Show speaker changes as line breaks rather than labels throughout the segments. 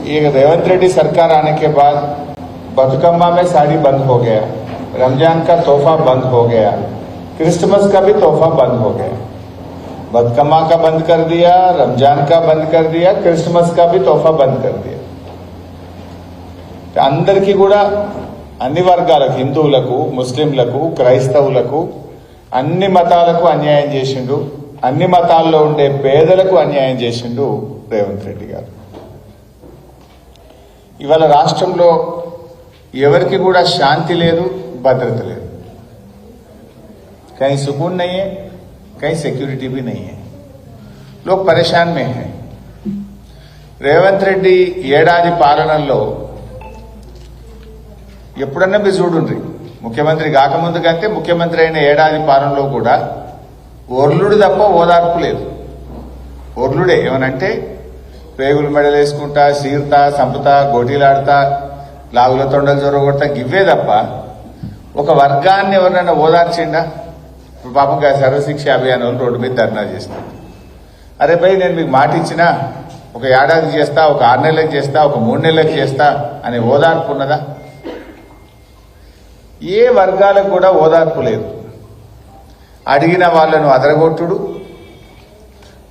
ये रेवंत रेड्डी सरकार आने के बाद बतुकम्मा में साड़ी बंद हो गया, रमजान का तोहफा बंद हो गया, क्रिसमस का भी तोहफा बंद हो गया। बतुकम्मा का बंद कर दिया, रमजान का बंद कर दिया, क्रिसमस का भी तोहफा बंद कर दिया। అందరికీ కూడా అన్ని వర్గాలకు, హిందువులకు, ముస్లింలకు, క్రైస్తవులకు, అన్ని మతాలకు అన్యాయం చేసిండు, అన్ని మతాల్లో ఉండే పేదలకు అన్యాయం చేసిండు రేవంత్ రెడ్డి గారు। ఇవాళ రాష్ట్రంలో ఎవరికి కూడా శాంతి లేదు, భద్రత లేదు। कहीं सुकून नहीं है, कहीं सिक्योरिटी भी नहीं है, लोग परेशान में हैं। రేవంత్ రెడ్డి ఏడాది పాలనలో ఎప్పుడన్నా మీరు చూడండి, ముఖ్యమంత్రి కాకముందు కంటే ముఖ్యమంత్రి అయిన ఏడాది పాలనలో కూడా ఓర్లుడు తప్ప ఓదార్పు లేదు। ఓర్లుడే ఏమనంటే పేగులు మెడలు వేసుకుంటా, సీర్తా, సంపుతా, గోటీలాడతా, లాగుల తొండలు జొరగొడతా, గివ్వే తప్ప ఒక వర్గాన్ని ఎవరినైనా ఓదార్చిండా? ఇప్పుడు పాపం సర్వశిక్ష అభియాన్ వాళ్ళు రోడ్డు మీద ధర్నా చేస్తారు। అరే భయ్, నేను మీకు మాట ఇచ్చినా ఒక ఏడాది చేస్తా, ఒక 6 నెలలకు చేస్తా, ఒక 3 నెలలకు చేస్తా అనే ఓదార్పు ఉన్నదా? ఏ వర్గాలకు కూడా ఓదార్పు లేదు। అడిగిన వాళ్లను అదరగొట్టుడు,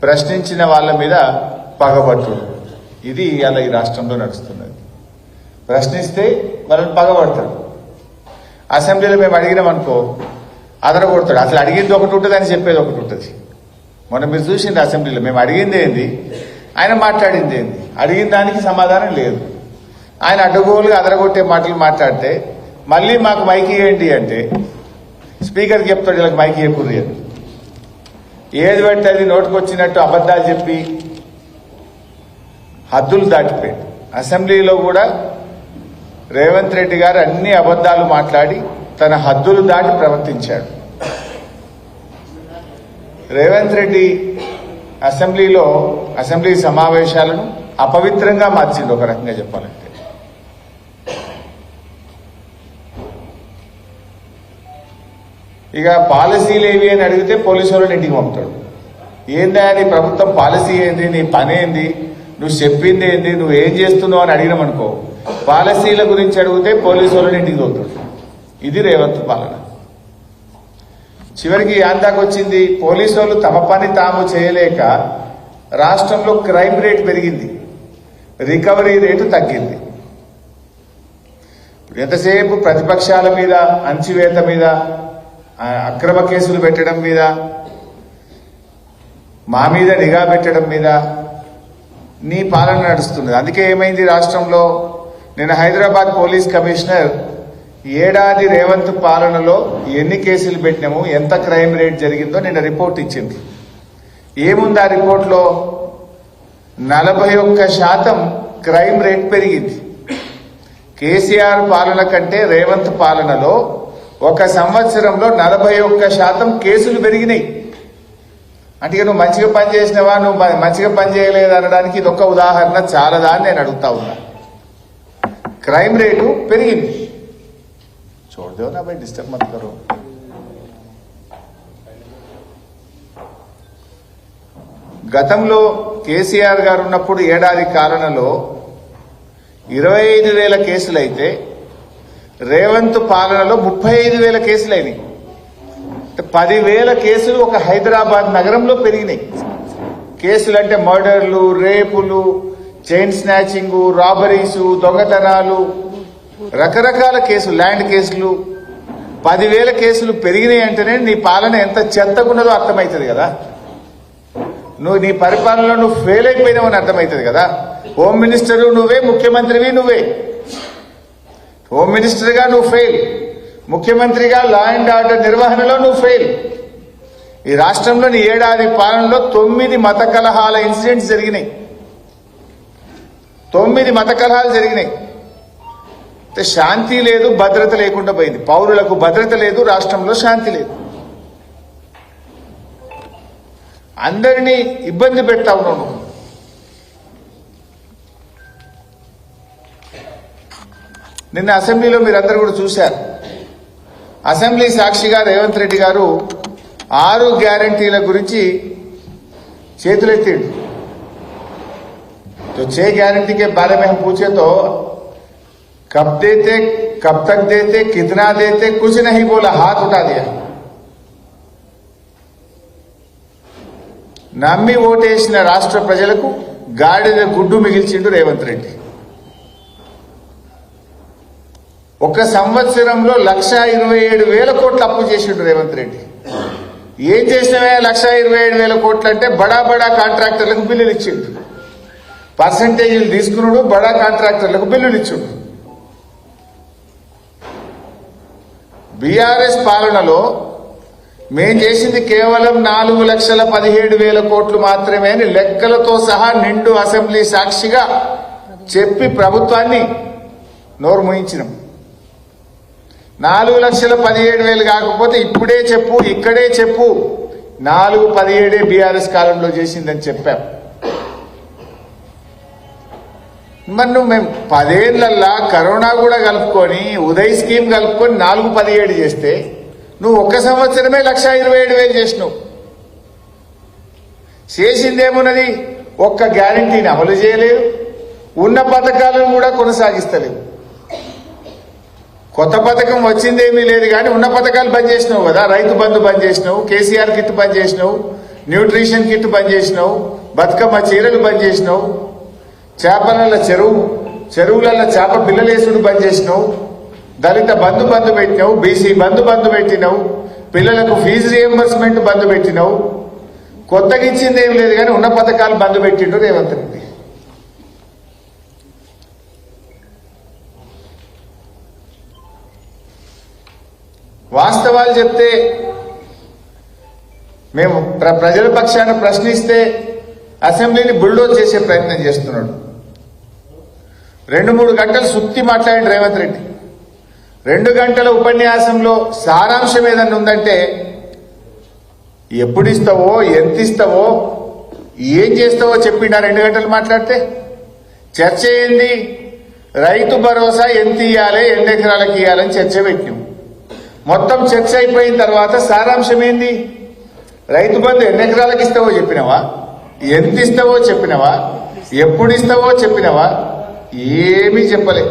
ప్రశ్నించిన వాళ్ళ మీద పగబట్టుడు, ఇది అలా ఈ రాష్ట్రంలో నడుస్తున్నది। ప్రశ్నిస్తే వాళ్ళని పగబడతాడు, అసెంబ్లీలో మేము అడిగినామనుకో అదరగొడతాడు। అసలు అడిగింది ఒకటి ఉంటుంది అని చెప్పేది ఒకటి ఉంటుంది। మొన్న మీరు చూసింది అసెంబ్లీలో మేము అడిగింది ఏంది, ఆయన మాట్లాడింది ఏంది, అడిగిన దానికి సమాధానం లేదు। ఆయన అడ్డగోలుగా అదరగొట్టే మాటలు మాట్లాడితే మళ్ళీ మాకు మైకి ఏంటి అంటే స్పీకర్కి చెప్తాడు, వీళ్ళకి మైకి ఎక్కుర్రి అని। ఏది పెడితే అది నోటుకొచ్చినట్టు అబద్దాలు చెప్పి హద్దులు దాటిపోయాడు। అసెంబ్లీలో కూడా రేవంత్ రెడ్డి గారు అన్ని అబద్దాలు మాట్లాడి తన హద్దులు దాటి ప్రవర్తించాడు। రేవంత్ రెడ్డి అసెంబ్లీ సమావేశాలను అపవిత్రంగా మార్చిండు, ఒక రకంగా చెప్పాలంటే। ఇక పాలసీలు ఏవి అని అడిగితే పోలీసు వాళ్ళని ఇంటికి పంపుతాడు। ఏందా నీ ప్రభుత్వం పాలసీ ఏంది, నీ పని ఏంది, నువ్వు చెప్పింది ఏంది, నువ్వు ఏం చేస్తున్నావు అని అడిగినామనుకో పాలసీల గురించి అడిగితే పోలీసు వాళ్ళని ఇంటికి తోలుతాడు। ఇది రేవంత్ పాలన। చివరికి యాందాకు వచ్చింది, పోలీసు వాళ్ళు తమ పని తాము చేయలేక రాష్ట్రంలో క్రైమ్ రేట్ పెరిగింది, రికవరీ రేటు తగ్గింది। ఎంతసేపు ప్రతిపక్షాల మీద అణచివేత మీద, అక్రమ కేసులు పెట్టడం మీద, మా మీద నిఘా పెట్టడం మీద నీ పాలన నడుస్తుంది। అందుకే ఏమైంది రాష్ట్రంలో, నిన్న హైదరాబాద్ పోలీస్ కమిషనర్ ఏడాది రేవంత్ పాలనలో ఎన్ని కేసులు పెట్టినాము, ఎంత క్రైమ్ రేట్ జరిగిందో నిన్న రిపోర్ట్ ఇచ్చింది। ఏముంది ఆ రిపోర్ట్లో? 41% క్రైమ్ రేట్ పెరిగింది। కేసీఆర్ పాలన కంటే రేవంత్ పాలనలో ఒక సంవత్సరంలో 41% కేసులు పెరిగినాయి। అంటే నువ్వు మంచిగా పని చేసినవా, నువ్వు మంచిగా పని చేయలేదు అనడానికి ఇది ఒక ఉదాహరణ చాలదా అని నేను అడుగుతా ఉన్నా। క్రైమ్ రేటు పెరిగింది। छोड़ दो ना भाई, डिस्टर्ब मत करो। గతంలో కేసీఆర్ గారు ఉన్నప్పుడు ఏడాది కాలంలో 25,000 కేసులైతే రేవంత్ పాలనలో 35,000 కేసులైనాయి। 10,000 కేసులు ఒక హైదరాబాద్ నగరంలో పెరిగినాయి। కేసులు అంటే మర్డర్లు, రేపులు, చైన్ స్నాచింగ్, రాబరీసు, దొంగతనాలు, రకరకాల కేసులు, ల్యాండ్ కేసులు, 10,000 కేసులు పెరిగినాయి అంటేనే నీ పాలన ఎంత చెత్తగున్నదో అర్థమవుతుంది కదా। నువ్వు నీ పరిపాలనలో నువ్వు ఫెయిల్ అయిపోయినావు అని అర్థమవుతుంది కదా। హోమ్ మినిస్టర్ నువ్వే, ముఖ్యమంత్రివి నువ్వే। హోమ్ మినిస్టర్గా నువ్వు ఫెయిల్, ముఖ్యమంత్రిగా లా అండ్ ఆర్డర్ నిర్వహణలో నువ్వు ఫెయిల్। ఈ రాష్ట్రంలో నీ ఏడాది పాలనలో 9 మత కలహాల ఇన్సిడెంట్స్ జరిగినాయి। 9 మత కలహాలు జరిగినాయి। శాంతి లేదు, భద్రత లేకుండా పోయింది। పౌరులకు భద్రత లేదు, రాష్ట్రంలో శాంతి లేదు, అందరినీ ఇబ్బంది పెడతా ఉన్నావు। నిన్న అసెంబ్లీలో మీరందరూ కూడా చూశారు। అసెంబ్లీ సాక్షిగా రేవంత్ రెడ్డి గారు 6 గ్యారంటీల గురించి చేతులెత్తిండు। तो 6 गारंटी के बारे में हम पूछे तो कब देते, कब तक देते, कितना देते, कुछ नहीं बोला, हाथ उठा दिया। నమ్మి ఓటేసిన రాష్ట్ర ప్రజలకు గాడిద గుడ్డు మిగిల్చిండు రేవంత్ రెడ్డి. ఒక సంవత్సరంలో 1,27,000 కోట్లు అప్పు చేసిండు రేవంత్ రెడ్డి. ఏం చేసినవే 1,27,000 కోట్లు అంటే బడా బడా కాంట్రాక్టర్లకు బిల్లులు ఇచ్చిండు, పర్సంటేజీలు తీసుకున్నాడు, బడా కాంట్రాక్టర్లకు బిల్లులు ఇచ్చిండు. బీఆర్ఎస్ పాలనలో మేం చేసింది కేవలం 4,17,000 కోట్లు మాత్రమే అని లెక్కలతో సహా నిండు అసెంబ్లీ సాక్షిగా చెప్పి ప్రభుత్వాన్ని నోరు మూయించినాం. 4,17,000 కాకపోతే ఇప్పుడే చెప్పు, ఇక్కడే చెప్పు, 4,17 బీఆర్ఎస్ కాలంలో చేసిందని చెప్పాం. మరి నువ్వు మేము 10 ఏళ్లల్లా కరోనా కూడా కలుపుకొని ఉదయ్ స్కీమ్ కలుపుకొని 4,17 చేస్తే నువ్వు ఒక్క సంవత్సరమే 1,27,000 చేసినావు. చేసిందేమున్నది? ఒక్క గ్యారంటీని అమలు చేయలేవు, ఉన్న పథకాలను కూడా కొనసాగిస్తలేవు. కొత్త పథకం వచ్చిందేమీ లేదు కానీ ఉన్న పథకాలు బంద్ చేసినావు కదా. రైతు బంధు బంద్ చేసినావు, కేసీఆర్ కిట్ బంద్ చేసినావు, న్యూట్రిషన్ కిట్ బంద్ చేసినావు, బతుకమ్మ చీరలు బంద్ చేసినావు, చేపల చెరువులలో చేప పిల్లలేసుడు బంద్ చేసినావు, దళిత బంధు పెట్టినావు, బీసీ బంధు పెట్టినావు, పిల్లలకు ఫీజు రియంబర్స్మెంట్ బంధు పెట్టినావు. కొత్తగా ఇచ్చింది ఏం లేదు కానీ ఉన్న పథకాలు బంధు పెట్టిండు రేవంత్ రెడ్డి. వాస్తవాలు చెప్తే మేము ప్రజల పక్షాన ప్రశ్నిస్తే అసెంబ్లీని బుల్డోజ్ చేసే ప్రయత్నం చేస్తున్నాడు. 2-3 గంటలు సుత్తి మాట్లాడిన రేవంత్ రెడ్డి. 2 గంటల ఉపన్యాసంలో సారాంశం ఏదన్నా ఉందంటే ఎప్పుడు ఇస్తావో, ఎంత ఇస్తావో, ఏం చేస్తావో చెప్పిండా 2 గంటలు మాట్లాడితే. చర్చ ఏంది? రైతు భరోసా ఎంత ఇయ్యాలి, ఎన్ని ఎకరాలకు ఇయ్యాలని చర్చ పెట్టినాం. మొత్తం చర్చ అయిపోయిన తర్వాత సారాంశం ఏంది? రైతు బంధు ఎన్ని ఎకరాలకు ఇస్తావో చెప్పినవా, ఎంత ఇస్తావో చెప్పినవా, ఎప్పుడు ఇస్తావో చెప్పినవా? ఏమీ చెప్పలే.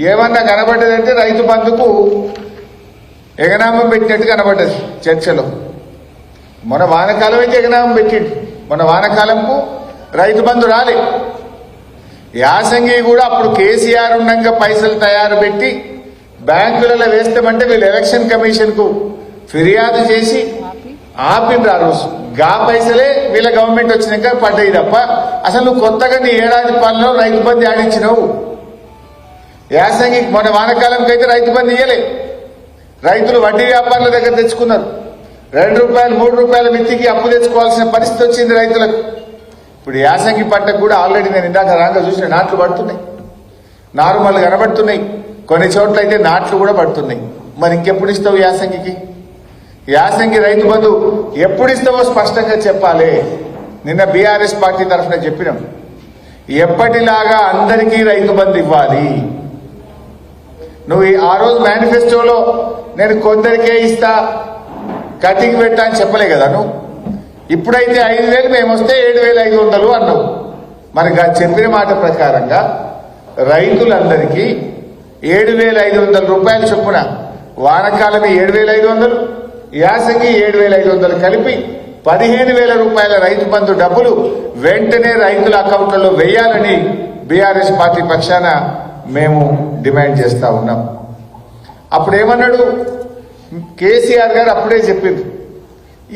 ఏమన్నా కనబడ్డదంటే రైతు బంధుకు ఎగనామం పెట్టినట్టు కనబడ్డది చర్చలో. మన వానకాలం అయితే ఎగనామం పెట్టిండు, మన వానకాలంకు రైతు బంధు రాలే. యాసంగి కూడా అప్పుడు కేసీఆర్ ఉండగా పైసలు తయారు పెట్టి బ్యాంకులలో వేస్తామంటే వీళ్ళు ఎలక్షన్ కమిషన్ కు ఫిర్యాదు చేసి ఆపిండ్రు. ఆ రోజు గా పైసలే వీళ్ళ గవర్నమెంట్ వచ్చినాక పడ్డాయి తప్ప అసలు నువ్వు కొత్తగా నీ ఏడాది పాలనలో రైతు బంధు ఆడించినావు. యాసంగి మన వానకాలంకి అయితే రైతు బంధు ఇయ్యలే. రైతులు వడ్డీ వ్యాపారుల దగ్గర తెచ్చుకున్నారు. 2 రూపాయలు 3 రూపాయల మిత్తికి అప్పు తెచ్చుకోవాల్సిన పరిస్థితి వచ్చింది రైతులకు. ఇప్పుడు యాసంగి పంటకు కూడా ఆల్రెడీ నేను ఇందాక రాగా చూసిన నాట్లు పడుతున్నాయి, నార్మల్ కనబడుతున్నాయి, కొన్ని చోట్ల అయితే నాట్లు కూడా పడుతున్నాయి. మరి ఇంకెప్పుడు ఇస్తావు యాసంగికి? యాసంగి రైతు బంధు ఎప్పుడు ఇస్తావో స్పష్టంగా చెప్పాలి. నిన్న బీఆర్ఎస్ పార్టీ తరఫున చెప్పినాం, ఎప్పటిలాగా అందరికీ రైతు బంధు ఇవ్వాలి. నువ్వు ఆ రోజు మేనిఫెస్టోలో నేను కొందరికే ఇస్తా, కటింగ్ పెట్టా అని చెప్పలే కదా నువ్వు. ఇప్పుడైతే 5,000 మేము వస్తే 7,500 అన్నావు. మరి చెప్పిన మాట ప్రకారంగా రైతులందరికీ 7,500 రూపాయలు చొప్పున, వానకాలమే 7,500, యాసంగి 7,500 కలిపి 15,000 రూపాయల రైతు బంధు డబ్బులు వెంటనే రైతుల అకౌంట్లలో వేయాలని బీఆర్ఎస్ పార్టీ పక్షాన మేము డిమాండ్ చేస్తా ఉన్నాం. అప్పుడు ఏమన్నాడు కేసీఆర్ గారు? అప్పుడే చెప్పింది,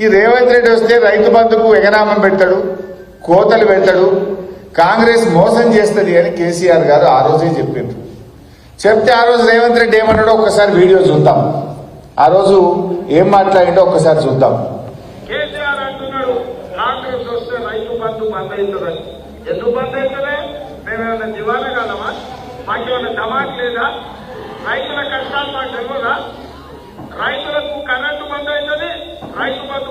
ఈ రేవంత్ రెడ్డి వస్తే రైతు బంధుకు ఎగనామం పెడతాడు, కోతలు పెడతాడు, కాంగ్రెస్ మోసం చేస్తుంది అని కేసీఆర్ గారు ఆ రోజే చెప్పిండ్రు. చెప్తే ఆ రోజు రేవంత్ రెడ్డి ఏమన్నాడో ఒక్కసారి వీడియో చూద్దాం. ఆ రోజు ఏం మాట్లాడిండో ఒక్కసారి చూద్దాం.
కేసీఆర్ అంటున్నాడు కాంగ్రెస్ వస్తే రైతు బంధు బంద్ అవుతుందని. ఎందుకు బంద్ అవుతుంది? మేమేమన్నా దివాలా కాదమా? మాకేమన్నా దమాక్ లేదా? రైతుల కష్టాలు మాకు తెలియదా? రైతులకు కరెంటు బంద్ అవుతుంది, రైతు బంధు